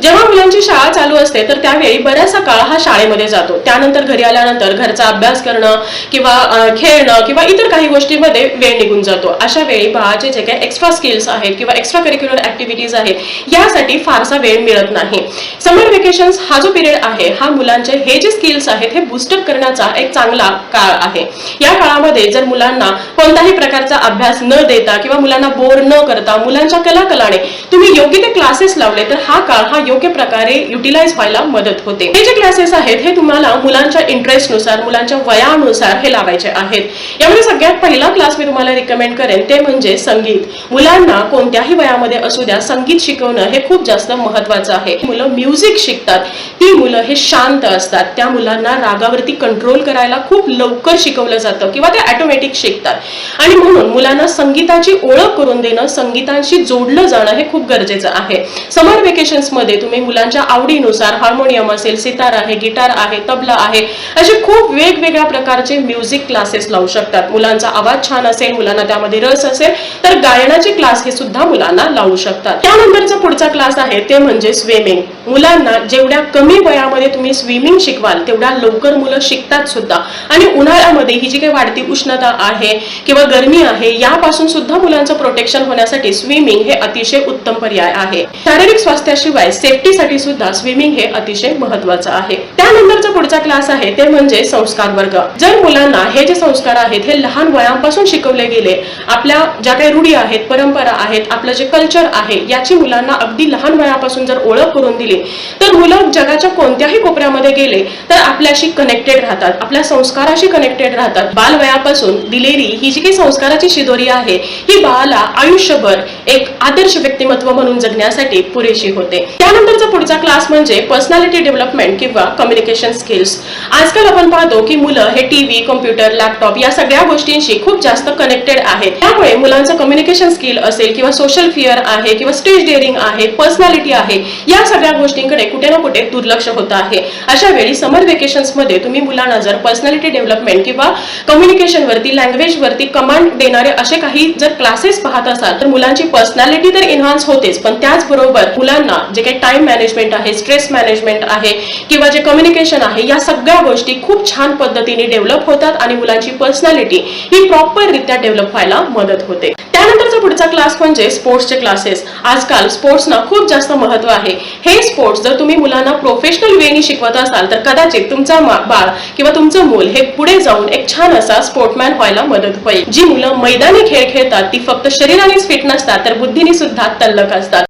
जेव्हा मुलांची शाळा चालू असते तर त्यावेळी बराचसा काळ हा शाळेमध्ये जातो. त्यानंतर घरी आल्यानंतर घरचा अभ्यास करणं किंवा खेळणं किंवा इतर काही गोष्टींमध्ये वेळ निघून जातो. अशा वेळी बाळाचे जे काही एक्स्ट्रा स्किल्स आहेत किंवा एक्स्ट्रा करिक्युलर ऍक्टिव्हिटीज आहेत यासाठी फारसा वेळ मिळत नाही. समर वेकेशन्स हा जो पिरियड आहे हा मुलांचे हे जे स्किल्स आहेत हे बूस्टअप करण्याचा एक चांगला काळ आहे. या काळामध्ये जर मुलांना कोणत्याही प्रकारचा अभ्यास न देता किंवा मुलांना बोर न करता मुलांच्या कलाकलाने तुम्ही योग्य ते क्लासेस लावले तर हा काळ हा योग्य प्रकारे युटिलाइज व्हायला मदत होते. हे जे क्लासेस आहेत हे तुम्हाला मुलांच्या इंटरेस्टनुसार मुलांच्या वयानुसार हे लावायचे आहेत. यामध्ये सगळ्यात पहिला क्लास मी तुम्हाला रिकमेंड करेन ते म्हणजे संगीत. मुलांना कोणत्याही वयामध्ये असू द्या संगीत शिकवणं हे खूप जास्त महत्त्वाचं आहे. मुलं म्युझिक शिकतात ती मुलं हे शांत असतात. त्या मुलांना रागावरती कंट्रोल करायला खूप लवकर शिकवलं जातं किंवा ते ऑटोमॅटिक शिकतात आणि म्हणून मुलांना संगीताची ओळख करून देणं संगीताशी जोडलं जाणं हे खूप गरजेचं आहे. समर वेकेशन्स मध्ये तुम्ही मुलांच्या आवडीनुसार हार्मोनियम असेल, सितार आहे, गिटार आहे, तबला आहे असे खूप वेगवेगळ्या प्रकारचे म्युझिक क्लासेस लावू शकतात. मुलांचा आवाज छान असेल, मुलांना त्यामध्ये रस असेल तर गायनाचे क्लास हे सुद्धा मुलांना लावू शकतात. त्यानंतरचा पुढचा क्लास आहे ते म्हणजे स्विमिंग. मुलांना जेवढ्या कमी वयामध्ये तुम्ही स्विमिंग शिकवाल तेवढ्या लवकर मुलं शिकतात सुद्धा आणि उन्हाळ्यामध्ये ही जी काही वाढती उष्णता आहे किंवा गरमी आहे यापासून सुद्धा मुलांचं प्रोटेक्शन होण्यासाठी स्विमिंग हे अतिशय उत्तम पर्याय आहे. शारीरिक स्वास्थ्याशिवाय सेफ्टीसाठी सुद्धा स्विमिंग हे अतिशय महत्त्वाचं आहे. त्यानंतरचा पुढचा क्लास आहे ते म्हणजे संस्कार वर्ग. जर मुलांना हे जे संस्कार आहेत हे लहान वयापासून शिकवले गेले, आपल्या ज्या काही रूढी आहेत, परंपरा आहेत, आपलं जे कल्चर आहे याची मुलांना अगदी लहान वयापासून जर ओळख करून दिली तर मुलं जगाच्या कोणत्याही कोपऱ्यामध्ये गेले तर आपल्याशी कनेक्टेड राहतात, आपल्या संस्काराशी कनेक्टेड राहतात. बालवयापासून दिलेली ही जी काही संस्काराची शिदोरी आहे ही बाळाला आयुष्यभर एक आदर्श व्यक्तिमत्व म्हणून जगण्यासाठी पुरेशी होते. त्यानंतरचा पुढचा क्लास म्हणजे पर्सनॅलिटी डेव्हलपमेंट किंवा कम्युनिकेशन स्किल्स. आजकाल आपण पाहतो की मुलं हे टीव्ही, कॉम्प्युटर, लॅपटॉप या सगळ्या गोष्टींशी खूप जास्त कनेक्टेड आहेत. त्यामुळे मुलांचं कम्युनिकेशन स्किल असेल किंवा सोशल फिअर आहे किंवा स्टेज डेअरिंग आहे, पर्सनॅलिटी आहे या सगळ्या गोष्टींकडे कुठे ना कुठे दुर्लक्ष होत आहे. अशा वेळी समर वेकेशन्स मध्ये तुम्ही मुलांना जर पर्सनॅलिटी डेव्हलपमेंट किंवा कम्युनिकेशन वरती, लँग्वेज वरती कमांड देणारे असे काही जर क्लासेस पाहत असाल तर मुलांची पर्सनॅलिटी तर एनहान्स होतेच पण त्याचबरोबर मुलांना जे काही टाइम मॅनेजमेंट आहे, स्ट्रेस मॅनेजमेंट आहे किंवा जे कम्युनिकेशन आहे या सगळ्या गोष्टी खूप छान पद्धतीने डेव्हलप होतात आणि मुलांची पर्सनॅलिटी ही प्रॉपर रित्या डेव्हलप व्हायला मदत होते. त्यानंतरचा पुढचा क्लास म्हणजे स्पोर्ट्सचे क्लासेस. आजकाल स्पोर्ट्सना खूप जास्त महत्त्व आहे. हे स्पोर्ट्स जर तुम्ही मुलांना प्रोफेशनल वेनी शिकवत असाल तर कदाचित तुमचा बाळ किंवा तुमचं मूल हे पुढे जाऊन एक छान असा स्पोर्टमॅन व्हायला मदत होईल. जी मुलं मैदानी खेळ खेळतात ती फक्त शरीरानेच फिट नसतात तर बुद्धीने सुद्धा तल्लख असतात.